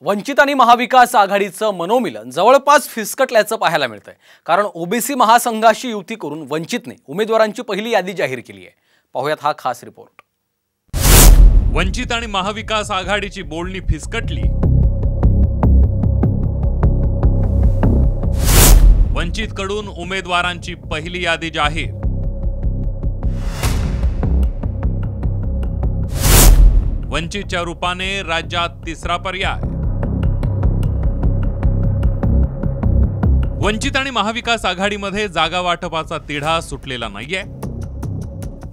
वंचित आणि महाविकास आघाडीचं मनोमिलन जवळपास फिसकटल्याचं पाहायला मिळतंय। कारण ओबीसी महासंघाशी युती करून वंचितने उमेदवारांची पहिली यादी जाहीर केली आहे। पाहूयात हा खास रिपोर्ट। वंचित आणि महाविकास आघाडीची बोलणी फिसकटली। वंचितकडून उमेदवारांची पहिली यादी जाहीर। वंचितच्या रूपाने राज्यात तिसरा पर्याय। वंचित आणि महाविकास आघाडीमध्ये जागा वाटपाचा तिढा सुटलेला नाहीये।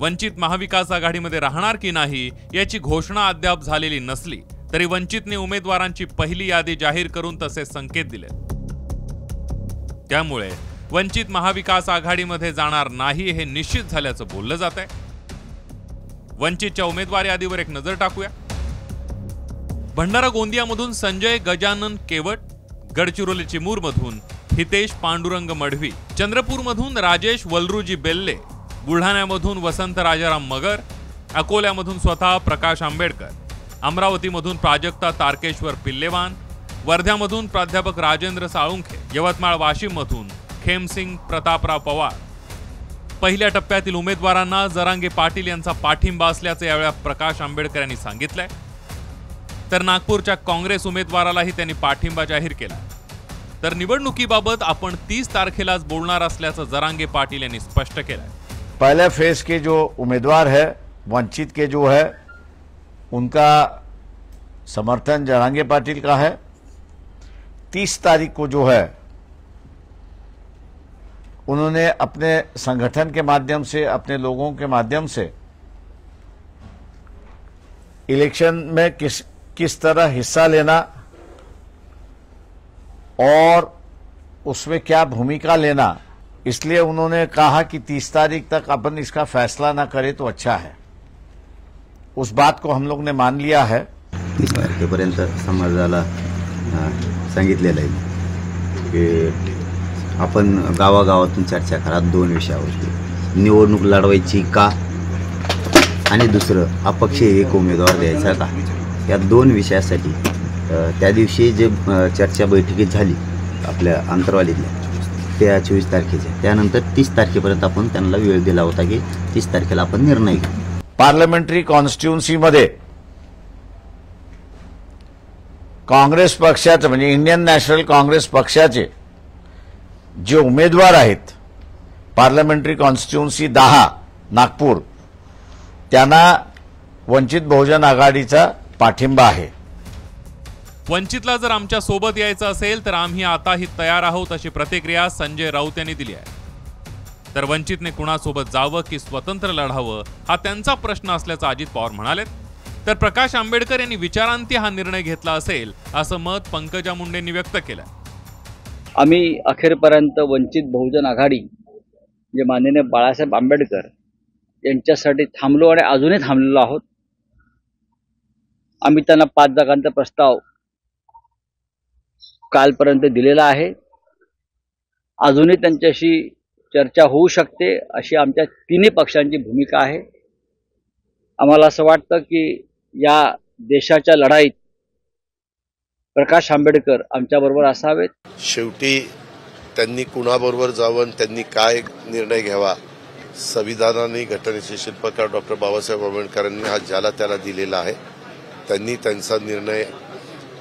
वंचित महाविकास आघाडीमध्ये राहणार की नाही याची घोषणा अद्याप झालेली नसली तरी वंचितने उमेदवारांची पहिली यादी जाहीर करून तसे संकेत दिले। त्यामुळे वंचित महाविकास आघाडीमध्ये जाणार नाही हे निश्चित झाल्याचं बोललं जात आहे। वंचितच्या उमेदवार यादीवर एक नजर टाकूया। भंडारा गोंदियामधून संजय गजानन केवट, गडचिरोली चिमूरमधून हितेश पांडुरंग मढवी, चंद्रपूरमधून राजेश वलरुजी बेल्ले, बुलढाण्यामधून वसंत राजाराम मगर, अकोल्यामधून स्वतः प्रकाश आंबेडकर, अमरावतीमधून प्राजक्ता तारकेश्वर पिल्लेवान, वर्ध्यामधून प्राध्यापक राजेंद्र साळुंखे, यवतमाळ वाशिममधून खेमसिंग प्रतापराव पवार। पहिल्या टप्प्यातील उमेदवारांना जरांगे पाटील यांचा पाठिंबा असल्याचे यावेळी प्रकाश आंबेडकर यांनी सांगितलंय। तर नागपूरच्या काँग्रेस उमेदवारालाही त्यांनी पाठिंबा जाहीर केला। तर निवडणुकीबाबत आपण 30 तारखेलाच बोलणार असल्याचं जरांगे पाटील यांनी स्पष्ट केलंय। पहले फेज के जो उम्मीदवार है वंचित के जो है उनका समर्थन जरांगे पाटिल का है। 30 तारीख को जो है उन्होंने अपने संगठन के माध्यम से, अपने लोगों के माध्यम से इलेक्शन में किस तरह हिस्सा लेना और उसमें क्या भूमिका लेना, इसलिए उन्होंने कहा कि 30 तारीख तक अपन इसका फैसला ना करें तो अच्छा है। उस बात को हम लोग ने मान लिया है। 30 तारखेपर्यंत समाजाला सांगितलेलं आहे की आपण गावागावातून चर्चा करा 2 विषयावरती, निवडणूक लढवायची का आणि दुसरं अपक्ष एक उमेदवार द्यायचा का, या 2 विषयासाठी त्या दिवशी जे चर्चा बैठकीत झाली आपल्या अंतरवालीतल्या त्या 24 तारखेच्या, त्यानंतर 30 तारखेपर्यंत आपण त्यांना वेळ दिला होता की 30 तारखेला आपण निर्णय घेऊ। पार्लमेंटरी कॉन्स्टिट्युएन्सी मध्ये काँग्रेस पक्षाचे म्हणजे इंडियन नॅशनल काँग्रेस पक्षाचे जे उमेदवार आहेत पार्लमेंटरी कॉन्स्टिट्युएन्सी 10 नागपूर, त्यांना वंचित बहुजन आघाडीचा पाठिंबा आहे। वंचितला जर आमच्या सोबत यायचं असेल तर आम्ही आताही तयार आहोत अशी प्रतिक्रिया संजय राऊत यांनी दिली आहे। तर वंचितने कुणासोबत जावं की स्वतंत्र लढावं हा त्यांचा प्रश्न असल्याचं अजित पवार म्हणाले। तर प्रकाश आंबेडकर यांनी विचारांती हा निर्णय घेतला असेल असं मत पंकजा मुंडेंनी व्यक्त केलं। आम्ही अखेरपर्यंत वंचित बहुजन आघाडी जे माननीय बाळासाहेब आंबेडकर यांच्यासाठी थांबलो आणि अजूनही थांबलेलो आहोत। आम्ही त्यांना 5 जागांचा प्रस्ताव कालपर्यंत दिलेला आहे। अजूनही त्यांच्याशी चर्चा होऊ शकते अशी आमच्या 3 पक्षांची भूमिका आहे। आम्हाला असं वाटतं की या देशाच्या लढाईत प्रकाश आंबेडकर आमच्याबरोबर असावेत। शेवटी त्यांनी कुणाबरोबर जावं, त्यांनी काय निर्णय घ्यावा, संविधानाने घटनेचे शिल्पकार डॉक्टर बाबासाहेब आंबेडकरांनी हा ज्याला त्याला दिलेला आहे। त्यांनी त्यांचा निर्णय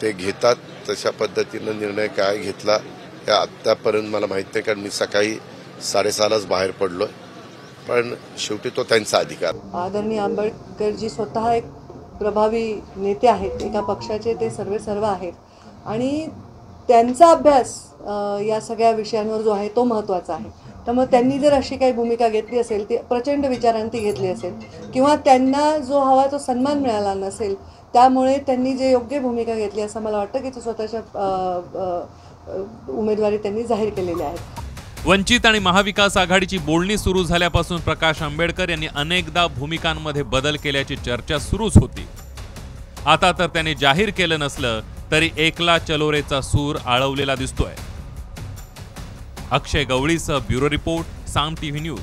ते घेतात, तशा पद्धतीनं निर्णय काय घेतला या आतापर्यंत मला माहित नाही, कारण मी सकाळी 6:30लाच बाहेर पडलोय, पण शेवटी तो त्यांचा अधिकार। आदरणीय आंबेडकरजी स्वतः एक प्रभावी नेते आहेत, एका पक्षाचे ते सर्व आहेत आणि त्यांचा अभ्यास या सगळ्या विषयांवर जो आहे तो महत्त्वाचा आहे। त्यामुळे त्यांनी जर अशी काही भूमिका घेतली असेल, ती प्रचंड विचारांती घेतली असेल किंवा त्यांना जो हवा तो सन्मान मिळाला नसेल, त्यामुळे त्यांनी जे योग्य भूमिका घेतली असं मला वाटतं की ते स्वतःच्या उमेदवारी त्यांनी जाहीर केलेल्या आहेत। वंचित आणि महाविकास आघाडीची बोलणी सुरू झाल्यापासून प्रकाश आंबेडकर यांनी अनेकदा भूमिकांमध्ये बदल केल्याची चर्चा सुरूच होती। आता तर त्यांनी जाहीर केलं नसलं तरी एकला चलोरेचा सूर आळवलेला दिसतोय। अक्षय गवळीसह ब्युरो रिपोर्ट, साम टीव्ही न्यूज।